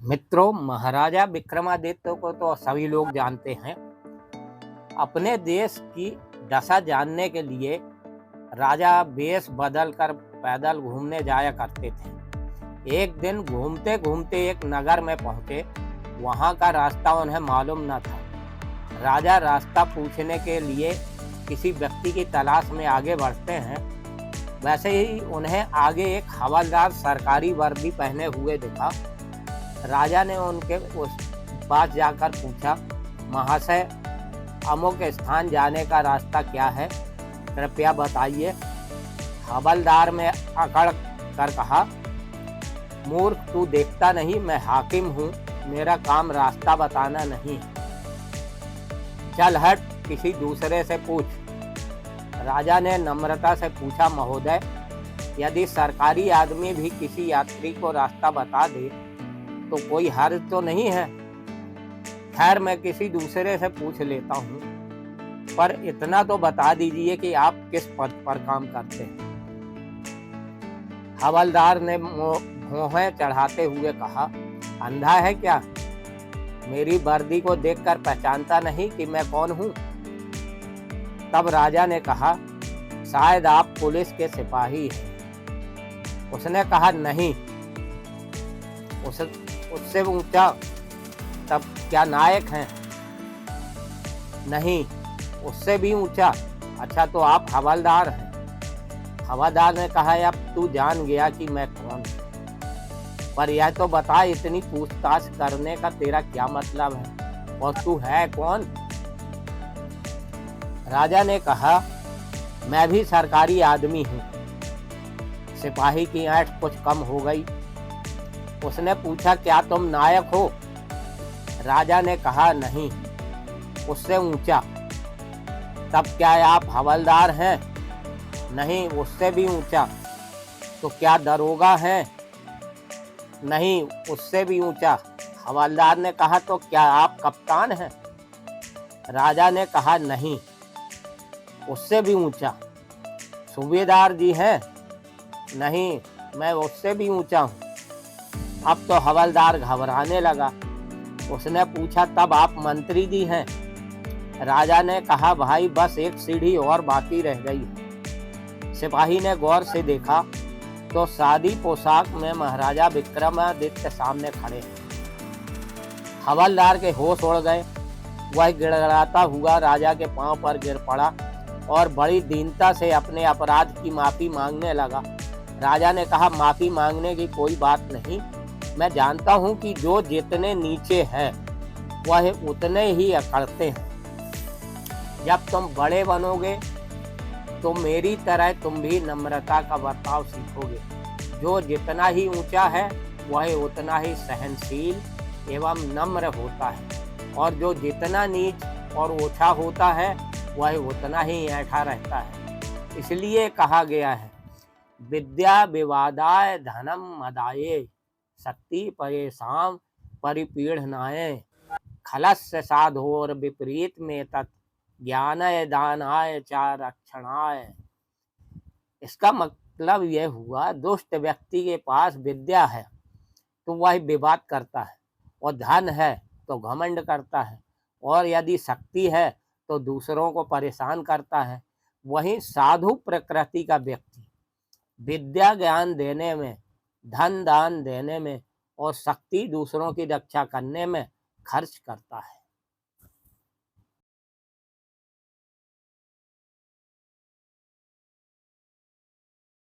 मित्रों, महाराजा विक्रमादित्य को तो सभी लोग जानते हैं। अपने देश की दशा जानने के लिए राजा वेश बदल कर पैदल घूमने जाया करते थे। एक दिन घूमते घूमते एक नगर में पहुंचे। वहां का रास्ता उन्हें मालूम न था। राजा रास्ता पूछने के लिए किसी व्यक्ति की तलाश में आगे बढ़ते हैं। वैसे ही उन्हें आगे एक हवलदार सरकारी वर्दी पहने हुए दिखा। राजा ने उनके उस पास जाकर पूछा, महाशय, अमुक स्थान जाने का रास्ता क्या है, कृपया बताइए। हवलदार में अकड़ कर कहा, मूर्ख, तू देखता नहीं मैं हाकिम हूँ, मेरा काम रास्ता बताना नहीं। चल हट, किसी दूसरे से पूछ। राजा ने नम्रता से पूछा, महोदय, यदि सरकारी आदमी भी किसी यात्री को रास्ता बता दे तो कोई हर्ज तो नहीं है। खैर, मैं किसी दूसरे से पूछ लेता हूँ, पर इतना तो बता दीजिए कि आप किस पद पर काम करते हैं। हवलदार ने भौहें चढ़ाते हुए कहा, अंधा है क्या? मेरी वर्दी को देखकर पहचानता नहीं कि मैं कौन हूँ? तब राजा ने कहा, शायद आप पुलिस के सिपाही हैं। उसने कहा, नहीं। उससे ऊंचा? तब क्या नायक हैं? नहीं। उससे भी ऊंचा? अच्छा, तो आप हवलदार हैं। हवलदार ने कहा, अब तू जान गया कि मैं कौन हूं, पर यह तो बता, इतनी पूछताछ करने का तेरा क्या मतलब है, और तू है कौन? राजा ने कहा, मैं भी सरकारी आदमी हूं। सिपाही की ऐंठ कुछ कम हो गई। उसने पूछा, क्या तुम नायक हो? राजा ने कहा, नहीं। उससे ऊंचा? तब क्या आप हवलदार हैं? नहीं, उससे भी ऊंचा। तो क्या दरोगा हैं? नहीं, उससे भी ऊंचा। हवलदार ने कहा, तो क्या आप कप्तान हैं? राजा ने कहा, नहीं, उससे भी ऊंचा। सूबेदार जी हैं? नहीं, मैं उससे भी ऊंचा हूँ। अब तो हवलदार घबराने लगा। उसने पूछा, तब आप मंत्री जी हैं? राजा ने कहा, भाई, बस एक सीढ़ी और बाकी रह गई है। सिपाही ने गौर से देखा तो सादी पोशाक में महाराजा विक्रमादित्य सामने खड़े हैं। हवलदार के होश उड़ गए। वह गिड़गिड़ाता हुआ राजा के पांव पर गिर पड़ा और बड़ी दीनता से अपने अपराध की माफी मांगने लगा। राजा ने कहा, माफी मांगने की कोई बात नहीं। मैं जानता हूं कि जो जितने नीचे है वह उतने ही अकड़ते हैं। जब तुम बड़े बनोगे तो मेरी तरह तुम भी नम्रता का बर्ताव सीखोगे। जो जितना ही ऊंचा है वह उतना ही सहनशील एवं नम्र होता है, और जो जितना नीच और ओछा होता है वह उतना ही ऐंठा रहता है। इसलिए कहा गया है, विद्या विवादाय धनम मदाये, शक्ति परेशान परिपीड़नाय, खलस्य साधोर विपरीत में तत् ज्ञानय दानाय च रक्षणाय। इसका मतलब यह हुआ, दुष्ट व्यक्ति के पास विद्या है तो वह विवाद करता है, और धन है तो घमंड करता है, और यदि शक्ति है तो दूसरों को परेशान करता है। वहीं साधु प्रकृति का व्यक्ति विद्या ज्ञान देने में, धन दान देने में और शक्ति दूसरों की रक्षा करने में खर्च करता है।